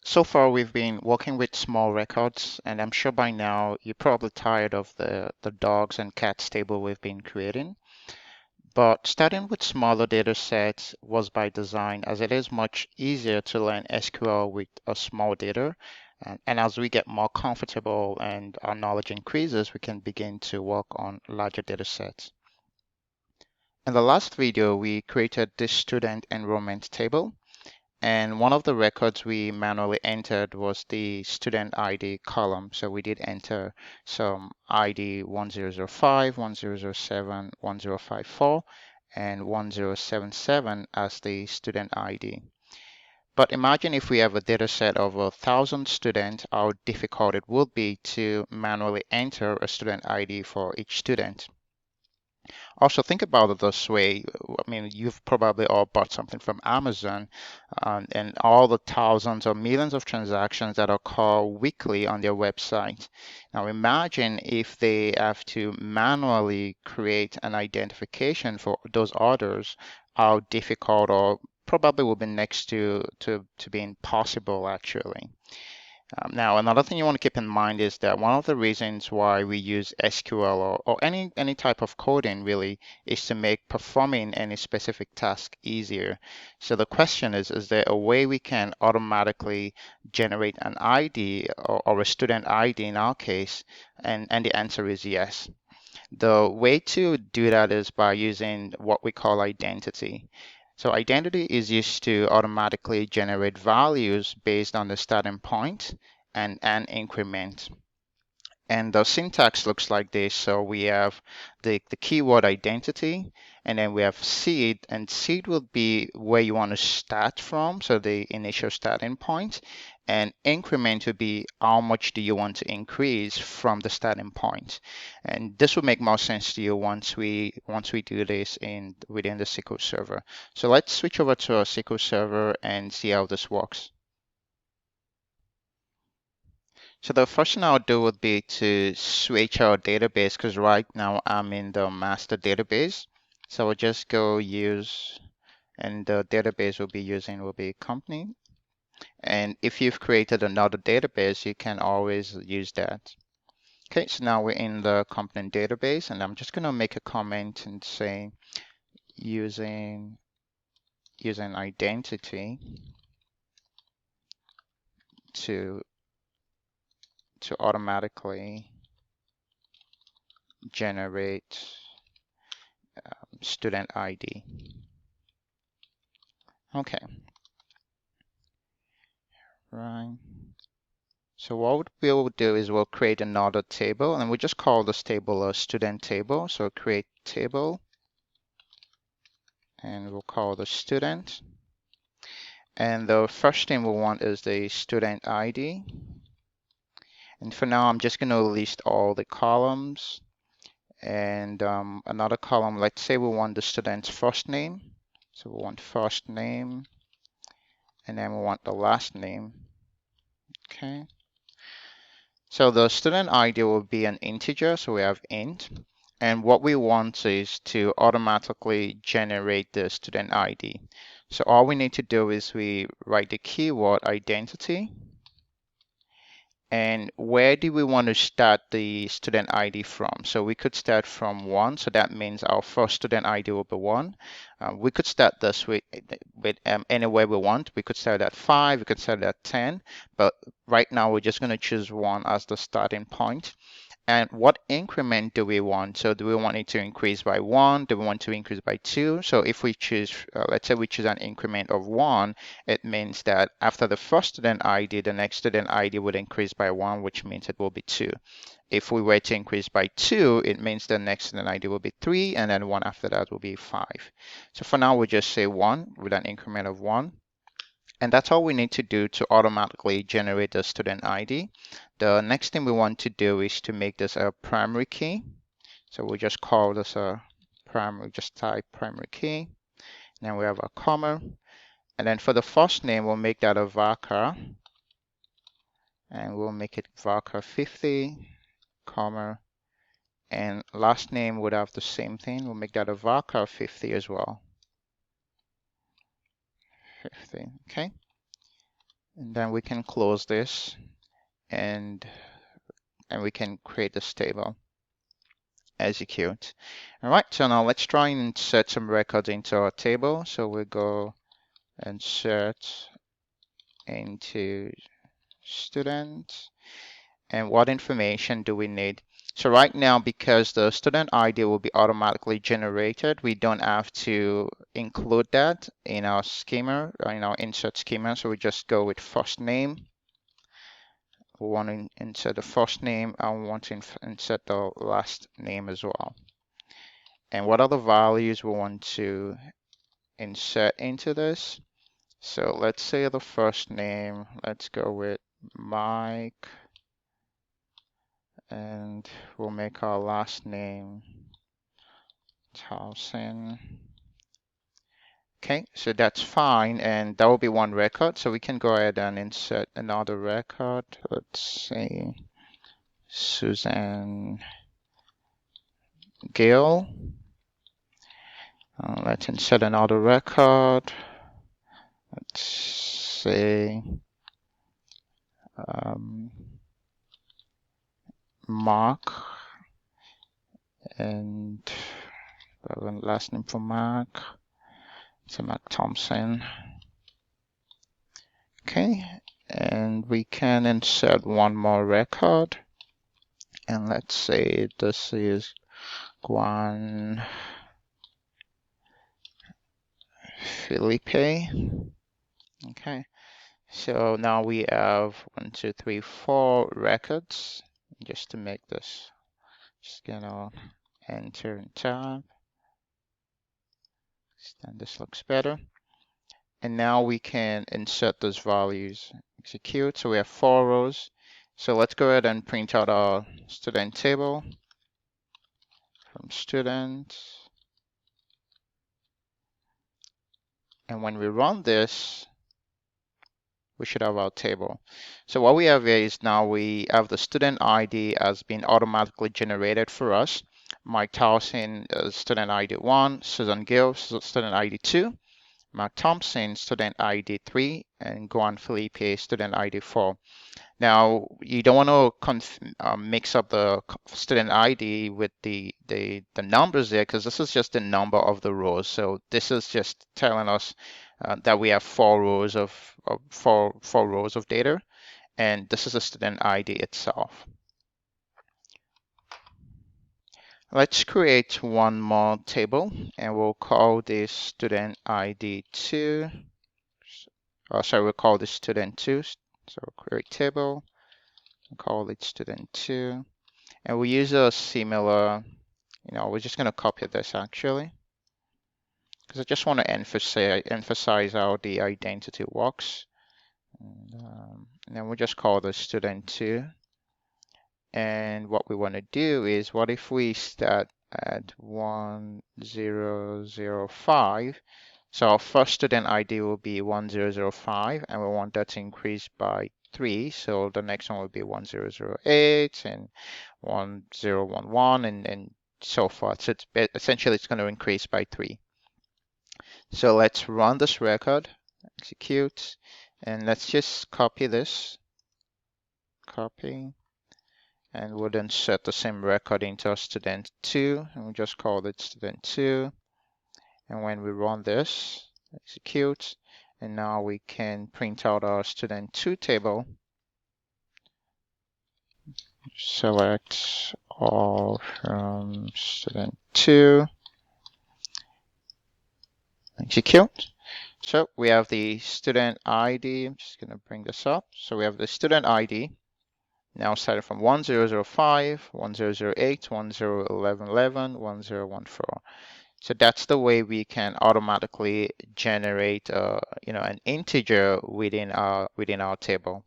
So far, we've been working with small records, and I'm sure by now you're probably tired of the dogs and cats table we've been creating. But starting with smaller data sets was by design, as it is much easier to learn SQL with a small data. And as we get more comfortable and our knowledge increases, we can begin to work on larger data sets. In the last video, we created this student enrollment table. And one of the records we manually entered was the student ID column. So we did enter some ID 1005, 1007, 1054, and 1077 as the student ID. But imagine if we have a data set of 1,000 students, how difficult it would be to manually enter a student ID for each student. Also, think about it this way. I mean, you've probably all bought something from Amazon, and all the thousands or millions of transactions that occur weekly on their website. Now, imagine if they have to manually create an identification for those orders, how difficult or probably will be next to being possible, actually. Now, another thing you want to keep in mind is that one of the reasons why we use SQL or any type of coding really is to make performing any specific task easier. So the question is there a way we can automatically generate an ID or a student ID in our case? And the answer is yes. The way to do that is by using what we call identity. So identity is used to automatically generate values based on the starting point and an increment. And the syntax looks like this. So we have the keyword identity, and then we have seed, and seed will be where you want to start from, so the initial starting point. And increment would be how much do you want to increase from the starting point. And this will make more sense to you once we do this within the SQL Server. So let's switch over to our SQL Server and see how this works. So the first thing I'll do would be to switch our database because right now I'm in the master database. So we'll just go use, and the database we'll be using will be company. And if you've created another database, you can always use that. Okay, so now we're in the company database, and I'm just going to make a comment and say using identity to automatically generate student ID. Okay, right. So what we'll do is we'll create another table, and we'll just call this table a student table. So create table, and we'll call the student. And the first thing we want is the student ID. And for now, I'm just going to list all the columns. And another column, let's say we want the student's first name. So we want first name, and then we want the last name. Okay. So the student ID will be an integer, so we have int. And what we want is to automatically generate the student ID. So all we need to do is we write the keyword identity. And where do we want to start the student ID from? So we could start from 1, so that means our first student ID will be 1. We could start this with anywhere we want. We could start at 5, we could start at 10, but right now we're just going to choose 1 as the starting point. And what increment do we want? So do we want it to increase by 1? Do we want to increase by 2? So if we choose, let's say we choose an increment of 1, it means that after the first student ID, the next student ID would increase by 1, which means it will be 2. If we were to increase by 2, it means the next student ID will be 3, and then 1 after that will be 5. So for now, we'll just say 1 with an increment of 1. And that's all we need to do to automatically generate the student ID. The next thing we want to do is to make this a primary key. So we'll just call this a primary, just type primary key. And then we have a comma. And then for the first name, we'll make that a varchar. And we'll make it varchar 50, comma. And last name would have the same thing. We'll make that a varchar 50 as well. 50, okay. And then we can close this and we can create this table. Execute. All right, so now let's try and insert some records into our table. So we'll go insert into student. And what information do we need? So right now, because the student ID will be automatically generated, we don't have to include that in our schema, in our insert schema. So we just go with first name. We want to insert the first name. I want to insert the last name as well. And what are the values we want to insert into this? So let's say the first name, let's go with Mike, and we'll make our last name Towson. Okay, so that's fine, and that will be one record. So we can go ahead and insert another record. Let's say Susan Gill. Let's insert another record. Let's say Mark, and last name for Mark. So Mark Thompson. Okay, and we can insert one more record. And let's say this is Juan Felipe. Okay, so now we have 1, 2, 3, 4 records. Just to make this, just gonna enter and tab. Then this looks better. And now we can insert those values. Execute. So we have 4 rows. So let's go ahead and print out our student table from student. And when we run this, we should have our table. So what we have here is now we have the student ID has been automatically generated for us. Mike Towson, student ID 1, Susan Gill, student ID 2, Mark Thompson, student ID 3, and Guan Felipe, student ID 4. Now, you don't want to mix up the student ID with the numbers there, because this is just the number of the rows. So this is just telling us that we have 4 rows of four rows of data, and this is the student ID itself. Let's create one more table, and we'll call this student ID 2. Sorry, we'll call this student 2. So we'll create table. Call it student 2, and we use a similar, we're just going to copy this actually, because I just want to emphasize how the identity works. And then we just call this student 2, and what we want to do is, what if we start at 1005? So our first student ID will be 1005, and we want that to increase by 3. So the next one will be 1008 and 1011 and so forth. So essentially it's going to increase by 3. So let's run this record, execute, and let's just copy this. Copy. And we'll then set the same record into our student 2, and we'll just call it student 2. And when we run this, execute, and now we can print out our student 2 table. Select all from student 2. Execute. So we have the student ID. I'm just going to bring this up. So we have the student ID. Now started from 1005, 1008, 1011, 1014. So that's the way we can automatically generate, an integer within our table.